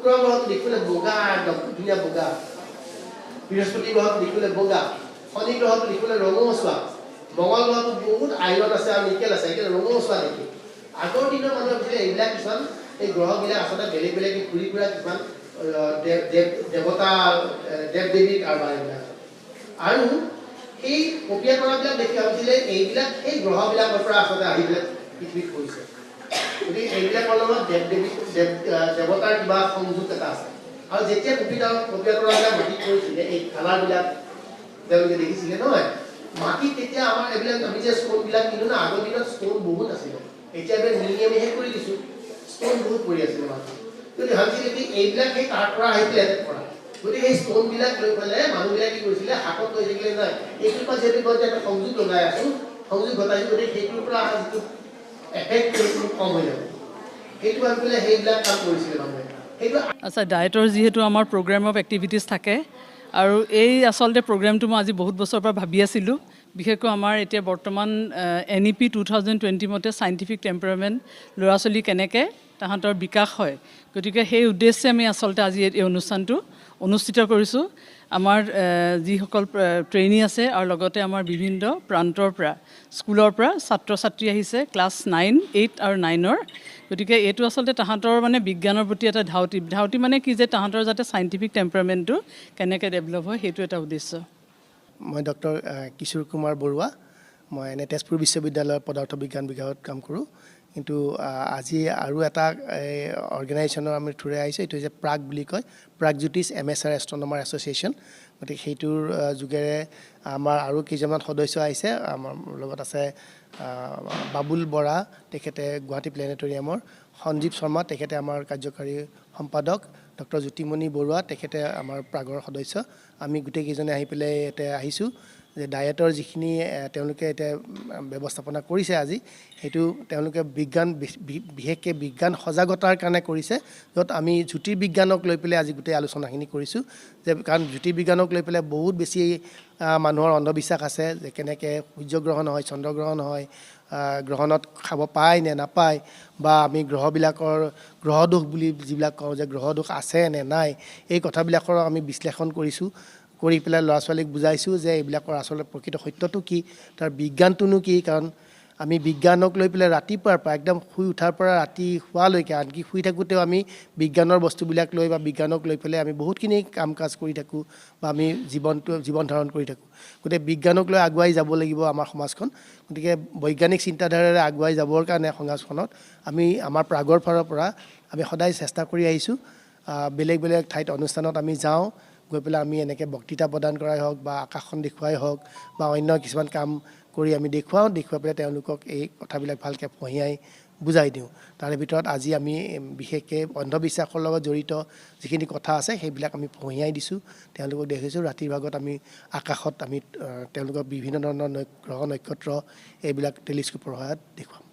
গ্ৰহটো দেখিবলৈ বগা একদম ধুনীয়া বগা বৃহস্পতি গ্ৰহটো দেখিবলৈ বগা শনি গ্ৰহটো দেখিবলৈ ৰঙচুৱা মঙ্গল গ্ৰহটো বহুত আইৰণ আছে আৰু নিকেল আছে কিন্তু ৰঙচুৱা দেখি আগৰ দিনৰ মানুহে কৈছিলে এইবিলাক কিছুমান এই গ্ৰহবিলাক আচলতে বেলেগ বেলেগ ঘূৰি ফুৰা কিছুমান দেৱতা দেৱ দেৱীৰ কাৰবাৰ এইবিলাক আৰু সেই প্ৰক্ৰিয়াকৰণবিলাক দেখি ভাবিছিলে এইবিলাক সেই গ্ৰহবিলাকৰ পৰা আচলতে আহি পেলাই পৃথিৱীত পৰিছে গতিকে এইবিলাকৰ লগত দেৱতাৰ কিবা সংযোগ এটা আছে আৰু যেতিয়া প্ৰক্ৰিয়াকৰণবিলাক মাটিত পৰিছিলে এই কালাৰবিলাক তেওঁলোকে দেখিছিলে নহয় মাটিত তেতিয়া আমাৰ এইবিলাক আমি যে ষ্ট'নবিলাক কিনো না আগৰ দিনত ষ্ট'ন বহুত আছিলে এতিয়া আমি মিনিমামহে কৰি দিছোঁ ষ্ট'ন বহুত পৰি আছিলে মাটিত গতিকে ভাবিছিলে কি এইবিলাক সেই তাৰ পৰা আহি পেলাই পৰা গতিকে সেই ষ্ট'নবিলাক লৈ পেলাই মানুহবিলাকে কি কৰিছিলে হাতত লৈ থাকিলে নাই এইটোৰ পৰা যিহেতু মই এটা সংযোগ লগাই আছোঁ সংযোগ ঘটাইছোঁ গতিকে সেইটোৰ পৰা অহা যিটো এফেক্ট সেইটো কম হৈ যাব সেইটো ভাবি পেলাই সেইবিলাক কাম কৰিছিলে মানুহে সেইটো আচ্ছা ডায়েটৰ যিহেতু আমাৰ প্ৰগ্ৰেম অফ এক্টিভিটিছ থাকে আৰু এই আচলতে প্ৰগ্ৰেমটো মই আজি বহুত বছৰৰ পৰা ভাবি আছিলোঁ বিশেষকৈ আমাৰ এতিয়া বৰ্তমান NEP 2020 মতে চাইণ্টিফিক টেম্পাৰামেণ্ট ল'ৰা ছোৱালী কেনেকৈ তাহাঁতৰ বিকাশ হয় গতিকে সেই উদ্দেশ্যে আমি আচলতে আজি এই অনুষ্ঠানটো অনুষ্ঠিত কৰিছোঁ আমাৰ যিসকল ট্ৰেইনী আছে আৰু লগতে আমাৰ বিভিন্ন প্ৰান্তৰ পৰা স্কুলৰ পৰা ছাত্ৰ ছাত্ৰী আহিছে ক্লাছ 9, 8 আৰু 9-ৰ গতিকে এইটো আচলতে তাহাঁতৰ মানে বিজ্ঞানৰ প্ৰতি এটা ধাউতি মানে কি যে তাহাঁতৰ যাতে চাইণ্টিফিক টেম্পাৰামেণ্টটো কেনেকৈ ডেভেলপ হয় সেইটো এটা উদ্দেশ্য মই ডক্টৰ কিশোৰ কুমাৰ বৰুৱা মই এনে তেজপুৰ বিশ্ববিদ্যালয়ৰ পদাৰ্থ বিজ্ঞান বিভাগত কাম কৰোঁ কিন্তু আজি আৰু এটা অৰ্গেনাইজেশ্যনৰ আমি থ্ৰুৰে আহিছোঁ এইটো হৈছে প্ৰাগ বুলি কয় প্ৰাগজ্যোতিষ MSR এষ্ট্ৰনমাৰ এছ'চিয়েশ্যন গতিকে সেইটোৰ যোগেৰে আমাৰ আৰু কেইজনমান সদস্য আহিছে আমাৰ লগত আছে বাবুল বৰা তেখেতে গুৱাহাটী প্লেনেটৰিয়ামৰ সঞ্জীৱ শৰ্মা তেখেতে আমাৰ কাৰ্যকাৰী সম্পাদক ডক্টৰ জ্যোতিমণি বৰুৱা তেখেতে আমাৰ প্ৰাগৰ সদস্য আমি গোটেইকেইজনে আহি পেলাই ইয়াতে আহিছোঁ যে ডায়েটৰ যিখিনি তেওঁলোকে এতিয়া ব্যৱস্থাপনা কৰিছে আজি সেইটো তেওঁলোকে বিজ্ঞান বিশেষকৈ বিজ্ঞান সজাগতাৰ কাৰণে কৰিছে য'ত আমি জ্যোতিৰ্বিজ্ঞানক লৈ পেলাই আজি গোটেই আলোচনাখিনি কৰিছোঁ যে কাৰণ জ্যোতিৰ্বিজ্ঞানক লৈ পেলাই বহুত বেছি মানুহৰ অন্ধবিশ্বাস আছে যে কেনেকৈ সূৰ্যগ্ৰহণ হয় চন্দ্ৰগ্ৰহণ হয় গ্ৰহণত খাব পায় নে নাপায় বা আমি গ্ৰহবিলাকৰ গ্ৰহদোষ বুলি যিবিলাক কওঁ যে গ্ৰহদোষ আছে নে নাই এই কথাবিলাকৰ আমি বিশ্লেষণ কৰিছোঁ কৰি পেলাই ল'ৰা ছোৱালীক বুজাইছোঁ যে এইবিলাকৰ আচলতে প্ৰকৃত সত্যটো কি তাৰ বিজ্ঞানটোনো কি কাৰণ আমি বিজ্ঞানক লৈ পেলাই ৰাতিপুৱাৰ পৰা একদম শুই উঠাৰ পৰা ৰাতি শোৱালৈকে আনকি শুই থাকোঁতেও আমি বিজ্ঞানৰ বস্তুবিলাক লৈ বা বিজ্ঞানক লৈ পেলাই আমি বহুতখিনি কাম কাজ কৰি থাকোঁ বা আমি জীৱন ধাৰণ কৰি থাকোঁ গতিকে বিজ্ঞানক লৈ আগুৱাই যাব লাগিব আমাৰ সমাজখন গতিকে বৈজ্ঞানিক চিন্তাধাৰাৰে আগুৱাই যাবৰ কাৰণে সমাজখনত আমি আমাৰ প্ৰাগৰ ফালৰ পৰা আমি সদায় চেষ্টা কৰি আহিছোঁ বেলেগ বেলেগ ঠাইত অনুষ্ঠানত আমি যাওঁ গৈ পেলাই আমি এনেকৈ বক্তৃতা প্ৰদান কৰাই হওক বা আকাশখন দেখুৱাই হওক বা অন্য কিছুমান কাম কৰি আমি দেখুৱাই পেলাই তেওঁলোকক এই কথাবিলাক ভালকৈ পঢ়িয়াই বুজাই দিওঁ তাৰে ভিতৰত আজি আমি বিশেষকৈ অন্ধবিশ্বাসৰ লগত জড়িত যিখিনি কথা আছে সেইবিলাক আমি পঢ়িয়াই দিছোঁ তেওঁলোকক দেখিছোঁ ৰাতিৰ ভাগত আমি আকাশত আমি তেওঁলোকক বিভিন্ন ধৰণৰ গ্ৰহ নক্ষত্ৰ এইবিলাক টেলিস্কোপৰ সহায়ত দেখুৱাম